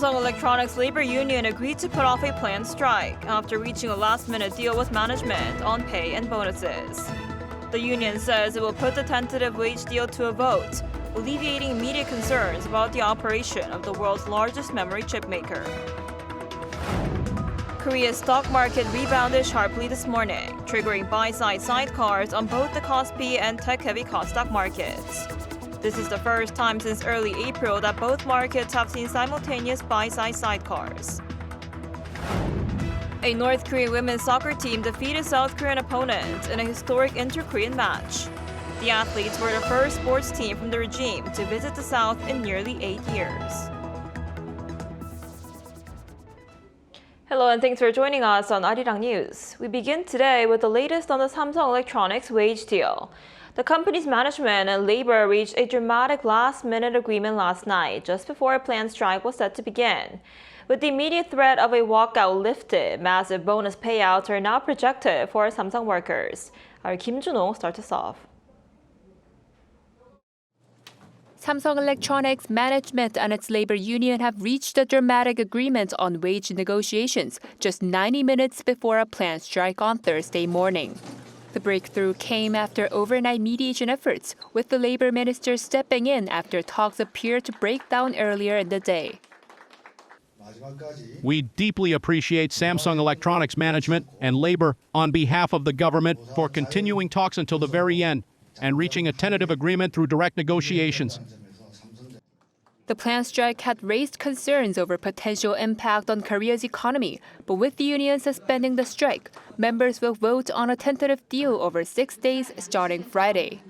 Samsung Electronics labor union agreed to put off a planned strike after reaching a last-minute deal with management on pay and bonuses. The union says it will put the tentative wage deal to a vote, alleviating immediate concerns about the operation of the world's largest memory chip maker. Korea's stock market rebounded sharply this morning, triggering buy-side sidecars on both the KOSPI and tech-heavy KOSDAQ markets. This is the first time since early April that both markets have seen simultaneous buy-side sidecars. A North Korean women's soccer team defeated South Korean opponents in a historic inter-Korean match. The athletes were the first sports team from the regime to visit the South in nearly 8 years. Hello and thanks for joining us on Arirang News. We begin today with the latest on the Samsung Electronics wage deal. The company's management and labor reached a dramatic last-minute agreement last night, just before a planned strike was set to begin. With the immediate threat of a walkout lifted, massive bonus payouts are now projected for Samsung workers. Our Kim Junho starts us off. Samsung Electronics management and its labor union have reached a dramatic agreement on wage negotiations just 90 minutes before a planned strike on Thursday morning. The breakthrough came after overnight mediation efforts, with the labor minister stepping in after talks appeared to break down earlier in the day. We deeply appreciate Samsung Electronics management and labor on behalf of the government for continuing talks until the very end and reaching a tentative agreement through direct negotiations. The planned strike had raised concerns over potential impact on Korea's economy, but with the union suspending the strike, members will vote on a tentative deal over 6 days starting Friday.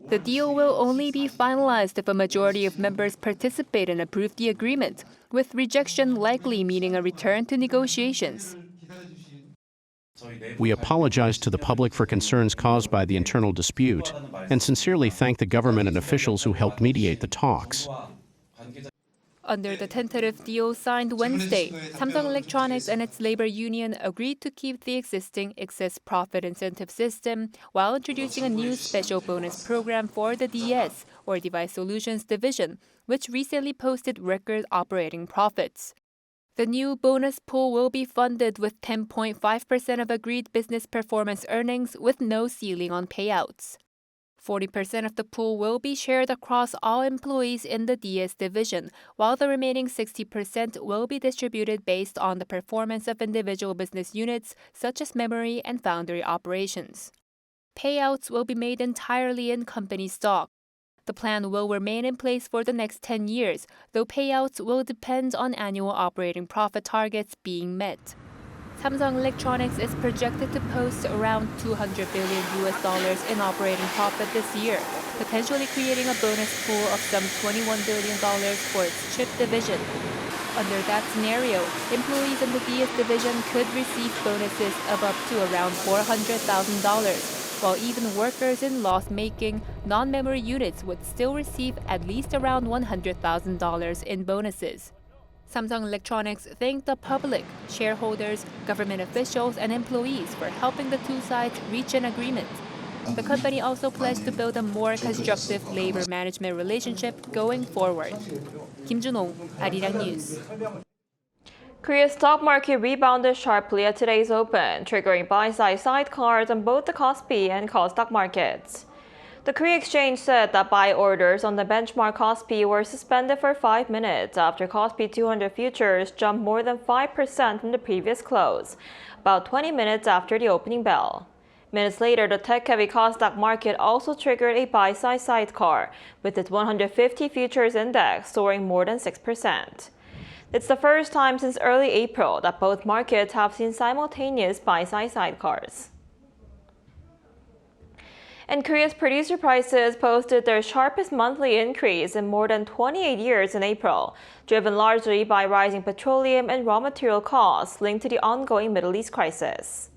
The deal will only be finalized if a majority of members participate and approve the agreement, with rejection likely meaning a return to negotiations. We apologize to the public for concerns caused by the internal dispute and sincerely thank the government and officials who helped mediate the talks. Under the tentative deal signed Wednesday, Samsung Electronics and its labor union agreed to keep the existing excess profit incentive system while introducing a new special bonus program for the DS, or Device Solutions Division, which recently posted record operating profits. The new bonus pool will be funded with 10.5% of agreed business performance earnings with no ceiling on payouts. 40% of the pool will be shared across all employees in the DS division, while the remaining 60% will be distributed based on the performance of individual business units such as memory and foundry operations. Payouts will be made entirely in company stock. The plan will remain in place for the next 10 years, though payouts will depend on annual operating profit targets being met. Samsung Electronics is projected to post around $200 billion in operating profit this year, potentially creating a bonus pool of some $21 billion for its chip division. Under that scenario, employees in the DS division could receive bonuses of up to around $400,000. While even workers in loss-making, non-memory units would still receive at least around $100,000 in bonuses. Samsung Electronics thanked the public, shareholders, government officials, and employees for helping the two sides reach an agreement. The company also pledged to build a more constructive labor management relationship going forward. Kim Junho, Arirang News. Korea's stock market rebounded sharply at today's open, triggering buy-side sidecars on both the KOSPI and KOSDAQ markets. The Korea Exchange said that buy orders on the benchmark KOSPI were suspended for 5 minutes after KOSPI 200 futures jumped more than 5% from the previous close, about 20 minutes after the opening bell. Minutes later, the tech-heavy KOSDAQ market also triggered a buy-side sidecar, with its 150 futures index soaring more than 6%. It's the first time since early April that both markets have seen simultaneous buy-side sidecars. And Korea's producer prices posted their sharpest monthly increase in more than 28 years in April, driven largely by rising petroleum and raw material costs linked to the ongoing Middle East crisis.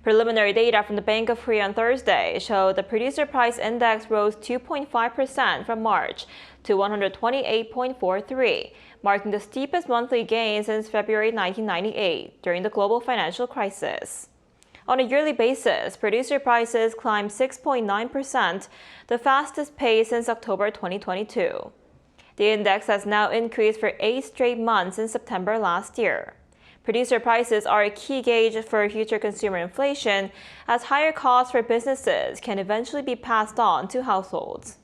Preliminary data from the Bank of Korea on Thursday showed the producer price index rose 2.5% from March to 128.43, marking the steepest monthly gain since February 1998 during the global financial crisis. On a yearly basis, producer prices climbed 6.9%, the fastest pace since October 2022. The index has now increased for 8 straight months since September last year. Producer prices are a key gauge for future consumer inflation, as higher costs for businesses can eventually be passed on to households.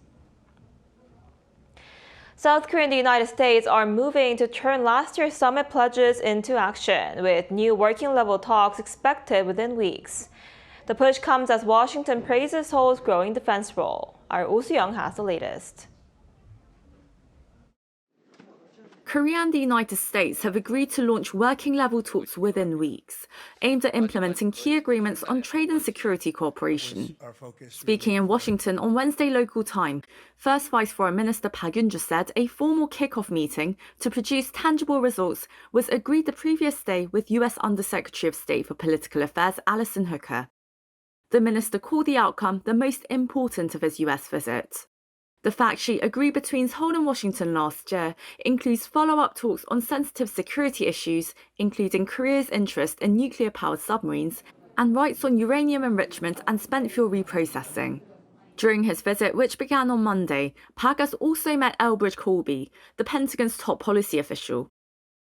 South Korea and the United States are moving to turn last year's summit pledges into action, with new working-level talks expected within weeks. The push comes as Washington praises Seoul's growing defense role. Our Raúl has the latest. Korea and the United States have agreed to launch working-level talks within weeks, aimed at implementing key agreements on trade and security cooperation. Speaking in Washington on Wednesday local time, First Vice Foreign Minister Park Yoon-jo said a formal kickoff meeting to produce tangible results was agreed the previous day with U.S. Undersecretary of State for Political Affairs Alison Hooker. The minister called the outcome the most important of his U.S. visit. The fact sheet agreed between Seoul and Washington last year includes follow-up talks on sensitive security issues, including Korea's interest in nuclear-powered submarines and rights on uranium enrichment and spent fuel reprocessing. During his visit, which began on Monday, Park has also met Elbridge Colby, the Pentagon's top policy official.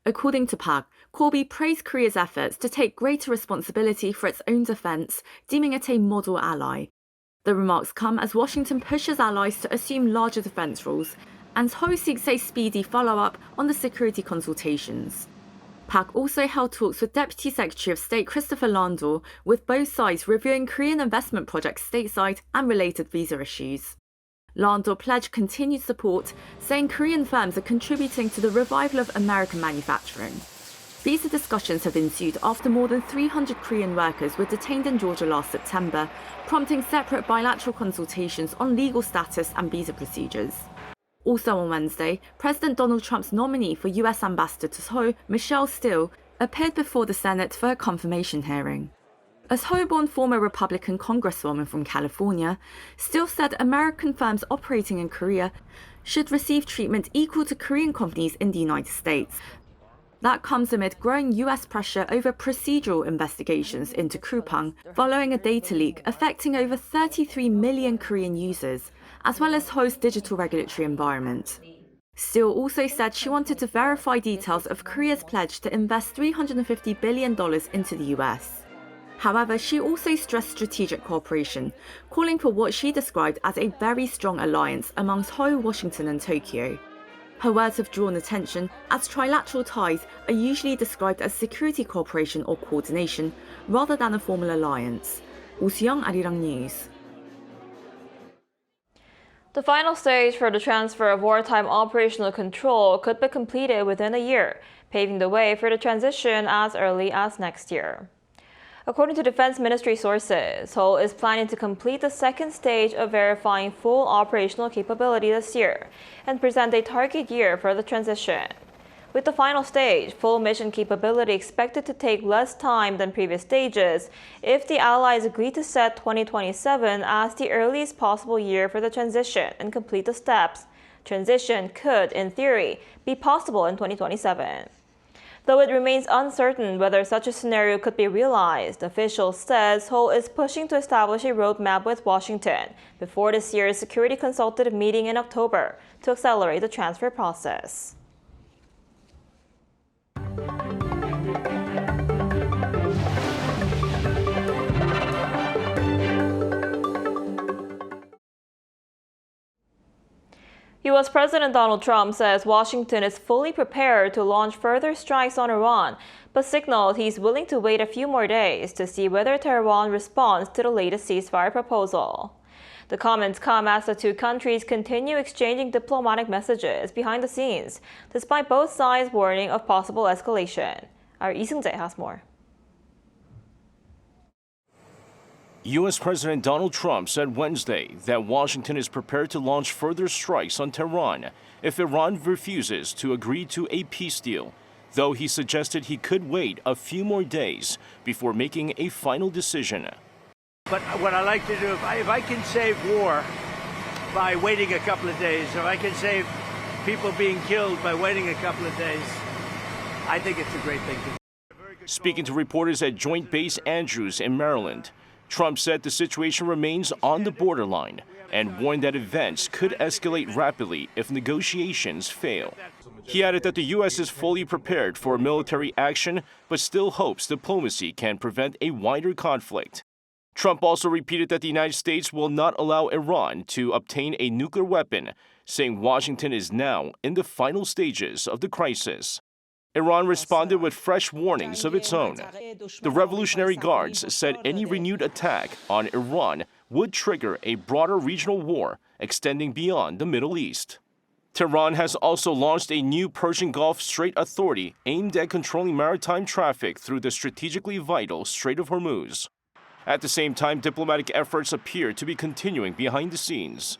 According to Park, Colby praised Korea's efforts to take greater responsibility for its own defense, deeming it a model ally. The remarks come as Washington pushes allies to assume larger defense roles, and Seoul seeks a speedy follow-up on the security consultations. Park also held talks with Deputy Secretary of State Christopher Landau, with both sides reviewing Korean investment projects stateside and related visa issues. Landau pledged continued support, saying Korean firms are contributing to the revival of American manufacturing. Visa discussions have ensued after more than 300 Korean workers were detained in Georgia last September, prompting separate bilateral consultations on legal status and visa procedures. Also on Wednesday, President Donald Trump's nominee for U.S. Ambassador to Seoul, Michelle Steele, appeared before the Senate for a confirmation hearing. A Seoul-born former Republican congresswoman from California, Steele said American firms operating in Korea should receive treatment equal to Korean companies in the United States. That comes amid growing U.S. pressure over procedural investigations into Coupang following a data leak affecting over 33 million Korean users, as well as Seoul's digital regulatory environment. Steele also said she wanted to verify details of Korea's pledge to invest $350 billion into the U.S. However, she also stressed strategic cooperation, calling for what she described as a very strong alliance among Seoul, Washington, and Tokyo. Her words have drawn attention, as trilateral ties are usually described as security cooperation or coordination, rather than a formal alliance. Suwon, Arirang News. The final stage for the transfer of wartime operational control could be completed within a year, paving the way for the transition as early as next year. According to Defense Ministry sources, Seoul is planning to complete the second stage of verifying full operational capability this year and present a target year for the transition. With the final stage, full mission capability expected to take less time than previous stages if the Allies agree to set 2027 as the earliest possible year for the transition and complete the steps. Transition could, in theory, be possible in 2027. Though it remains uncertain whether such a scenario could be realized, officials said Seoul is pushing to establish a roadmap with Washington before this year's Security Consultative meeting in October to accelerate the transfer process. U.S. President Donald Trump says Washington is fully prepared to launch further strikes on Iran, but signaled he's willing to wait a few more days to see whether Tehran responds to the latest ceasefire proposal. The comments come as the two countries continue exchanging diplomatic messages behind the scenes, despite both sides warning of possible escalation. Our Lee Seung-jae has more. U.S. President Donald Trump said Wednesday that Washington is prepared to launch further strikes on Tehran if Iran refuses to agree to a peace deal, though he suggested he could wait a few more days before making a final decision. But what I like to do, if I can save war by waiting a couple of days, if I can save people being killed by waiting a couple of days, I think it's a great thing to do. Speaking to reporters at Joint Base Andrews in Maryland, Trump said the situation remains on the borderline and warned that events could escalate rapidly if negotiations fail. He added that the U.S. is fully prepared for military action, but still hopes diplomacy can prevent a wider conflict. Trump also repeated that the United States will not allow Iran to obtain a nuclear weapon, saying Washington is now in the final stages of the crisis. Iran responded with fresh warnings of its own. The Revolutionary Guards said any renewed attack on Iran would trigger a broader regional war extending beyond the Middle East. Tehran has also launched a new Persian Gulf Strait authority aimed at controlling maritime traffic through the strategically vital Strait of Hormuz. At the same time, diplomatic efforts appear to be continuing behind the scenes.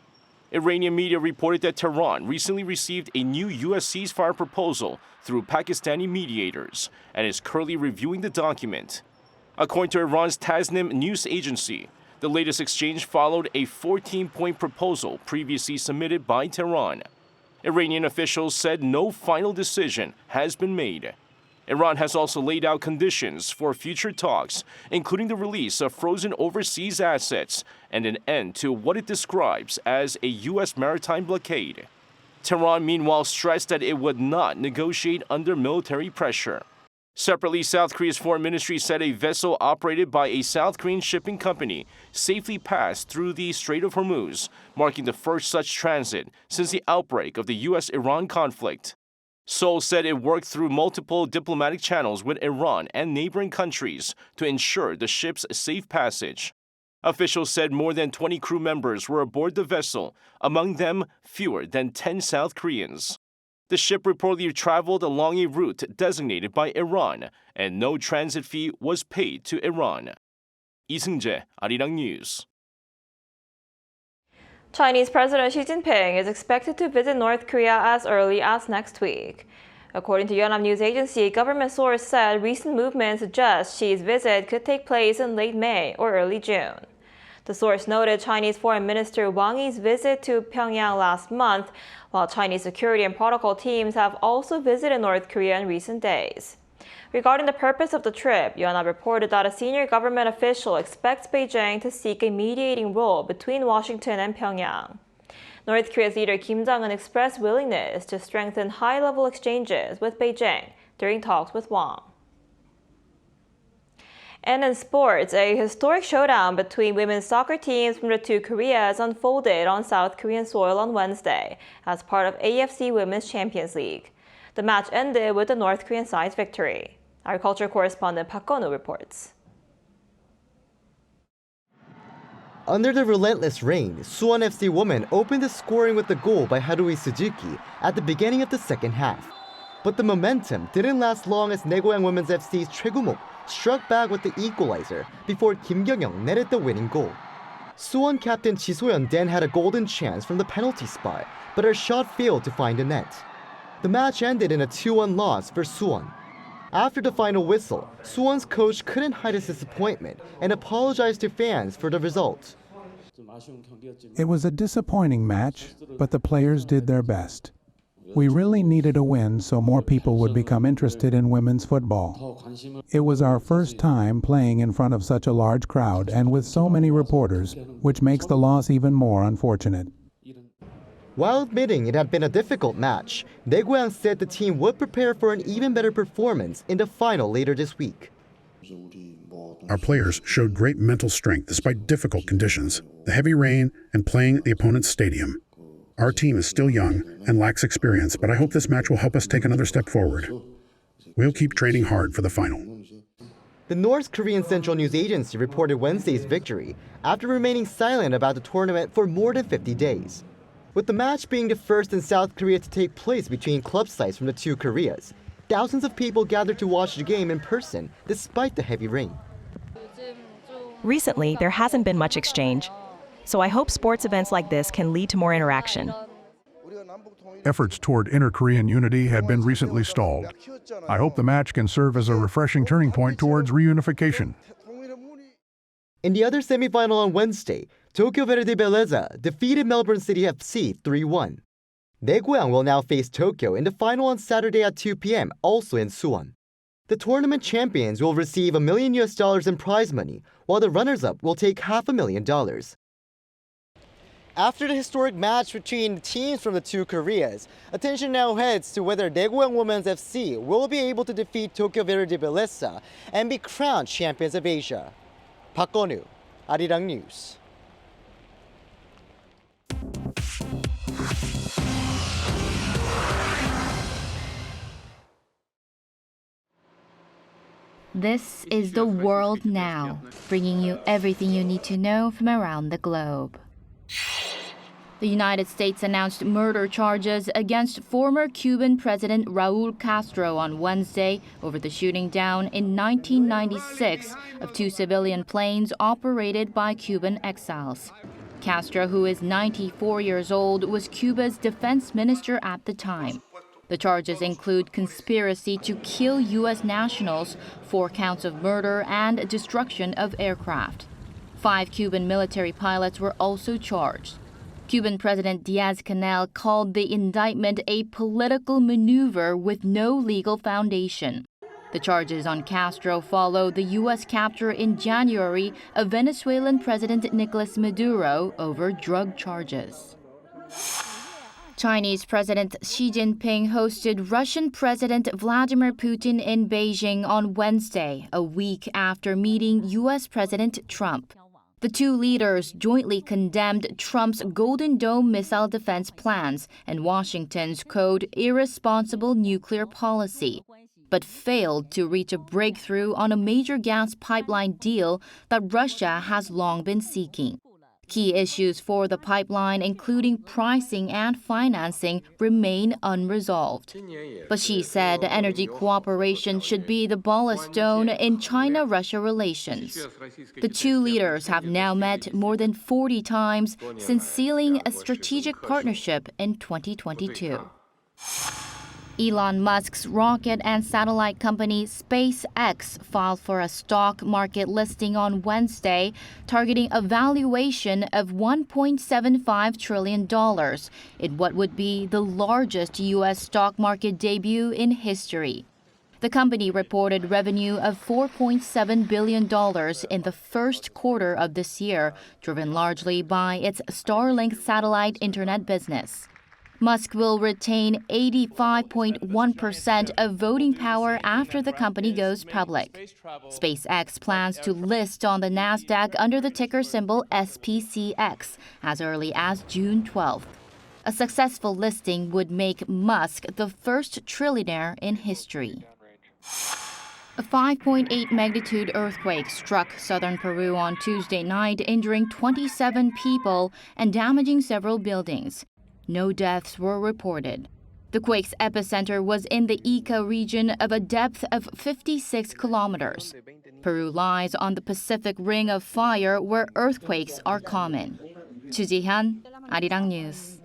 Iranian media reported that Tehran recently received a new U.S. ceasefire proposal through Pakistani mediators and is currently reviewing the document. According to Iran's Tasnim news agency, the latest exchange followed a 14-point proposal previously submitted by Tehran. Iranian officials said no final decision has been made. Iran has also laid out conditions for future talks, including the release of frozen overseas assets and an end to what it describes as a U.S. maritime blockade. Tehran, meanwhile, stressed that it would not negotiate under military pressure. Separately, South Korea's foreign ministry said a vessel operated by a South Korean shipping company safely passed through the Strait of Hormuz, marking the first such transit since the outbreak of the U.S.-Iran conflict. Seoul said it worked through multiple diplomatic channels with Iran and neighboring countries to ensure the ship's safe passage. Officials said more than 20 crew members were aboard the vessel, among them fewer than 10 South Koreans. The ship reportedly traveled along a route designated by Iran, and no transit fee was paid to Iran. 이승재, Arirang News. Chinese President Xi Jinping is expected to visit North Korea as early as next week. According to Yonhap News Agency, a government source said recent movements suggest Xi's visit could take place in late May or early June. The source noted Chinese Foreign Minister Wang Yi's visit to Pyongyang last month, while Chinese security and protocol teams have also visited North Korea in recent days. Regarding the purpose of the trip, Yonhap reported that a senior government official expects Beijing to seek a mediating role between Washington and Pyongyang. North Korea's leader Kim Jong-un expressed willingness to strengthen high-level exchanges with Beijing during talks with Wang. And in sports, a historic showdown between women's soccer teams from the two Koreas unfolded on South Korean soil on Wednesday as part of AFC Women's Champions League. The match ended with the North Korean side's victory. Our culture correspondent Park Gun-woo reports. Under the relentless rain, Suwon FC women opened the scoring with the goal by Haruhi Suzuki at the beginning of the second half. But the momentum didn't last long as Naegohyang Women's FC's Choi Gu-mok struck back with the equalizer before Kim Kyung-young netted the winning goal. Suwon captain Ji So-yeon then had a golden chance from the penalty spot, but her shot failed to find the net. The match ended in a 2-1 loss for Suwon. After the final whistle, Suwon's coach couldn't hide his disappointment and apologized to fans for the result. It was a disappointing match, but the players did their best. We really needed a win so more people would become interested in women's football. It was our first time playing in front of such a large crowd and with so many reporters, which makes the loss even more unfortunate. While admitting it had been a difficult match, Naegohyang said the team would prepare for an even better performance in the final later this week. Our players showed great mental strength despite difficult conditions, the heavy rain, and playing at the opponent's stadium. Our team is still young and lacks experience, but I hope this match will help us take another step forward. We'll keep training hard for the final. The North Korean Central News Agency reported Wednesday's victory after remaining silent about the tournament for more than 50 days. With the match being the first in South Korea to take place between club sides from the two Koreas, thousands of people gathered to watch the game in person despite the heavy rain. Recently, there hasn't been much exchange, so I hope sports events like this can lead to more interaction. Efforts toward inter-Korean unity had been recently stalled. I hope the match can serve as a refreshing turning point towards reunification. In the other semifinal on Wednesday, Tokyo Verde Beleza defeated Melbourne City FC 3-1. Naegohyang will now face Tokyo in the final on Saturday at 2 p.m., also in Suwon. The tournament champions will receive $1 million in prize money, while the runners-up will take $500,000. After the historic match between teams from the two Koreas, attention now heads to whether Naegohyang Women's FC will be able to defeat Tokyo Verdy Bellesa and be crowned champions of Asia. Park Gon-woo, Arirang News. This is The World Now, bringing you everything you need to know from around the globe. The United States announced murder charges against former Cuban President Raúl Castro on Wednesday over the shooting down in 1996 of two civilian planes operated by Cuban exiles. Castro, who is 94 years old, was Cuba's defense minister at the time. The charges include conspiracy to kill U.S. nationals, 4 counts of murder, and destruction of aircraft. 5 Cuban military pilots were also charged. Cuban President Diaz-Canel called the indictment a political maneuver with no legal foundation. The charges on Castro follow the U.S. capture in January of Venezuelan President Nicolas Maduro over drug charges. Chinese President Xi Jinping hosted Russian President Vladimir Putin in Beijing on Wednesday, a week after meeting U.S. President Trump. The two leaders jointly condemned Trump's Golden Dome missile defense plans and Washington's code irresponsible nuclear policy, but failed to reach a breakthrough on a major gas pipeline deal that Russia has long been seeking. Key issues for the pipeline, including pricing and financing, remain unresolved. But Xi said energy cooperation should be the ballast stone in China-Russia relations. The two leaders have now met more than 40 times since sealing a strategic partnership in 2022. Elon Musk's rocket and satellite company SpaceX filed for a stock market listing on Wednesday, targeting a valuation of $1.75 trillion in what would be the largest U.S. stock market debut in history. The company reported revenue of $4.7 billion in the first quarter of this year, driven largely by its Starlink satellite internet business. Musk will retain 85.1% of voting power after the company goes public. SpaceX plans to list on the NASDAQ under the ticker symbol SPCX as early as June 12th. A successful listing would make Musk the first trillionaire in history. A 5.8 magnitude earthquake struck southern Peru on Tuesday night, injuring 27 people and damaging several buildings. No deaths were reported. The quake's epicenter was in the Ica region of a depth of 56 kilometers. Peru lies on the Pacific Ring of Fire where earthquakes are common. Chu Ji-hyun, Arirang News.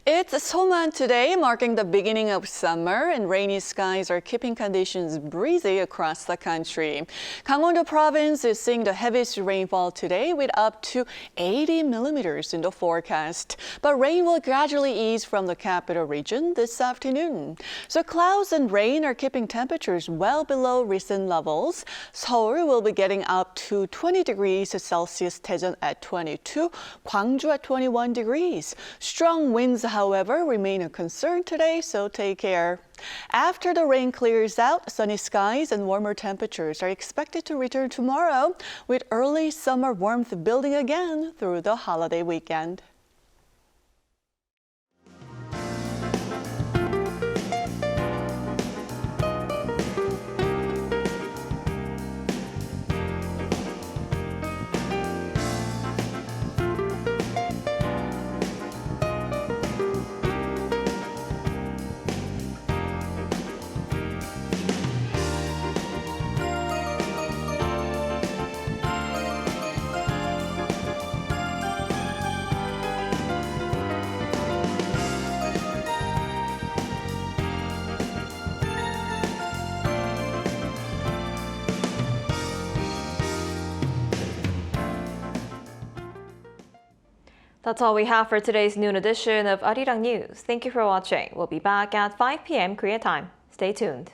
It's Seoman today, marking the beginning of summer, and rainy skies are keeping conditions breezy across the country. Gangwon-do province is seeing the heaviest rainfall today with up to 80 millimeters in the forecast. But rain will gradually ease from the capital region this afternoon. So clouds and rain are keeping temperatures well below recent levels. Seoul will be getting up to 20 degrees Celsius, Daejeon at 22, Gwangju at 21 degrees. Strong winds, however, remain a concern today, so take care. After the rain clears out, sunny skies and warmer temperatures are expected to return tomorrow, with early summer warmth building again through the holiday weekend. That's all we have for today's noon edition of Arirang News. Thank you for watching. We'll be back at 5 p.m. Korea time. Stay tuned.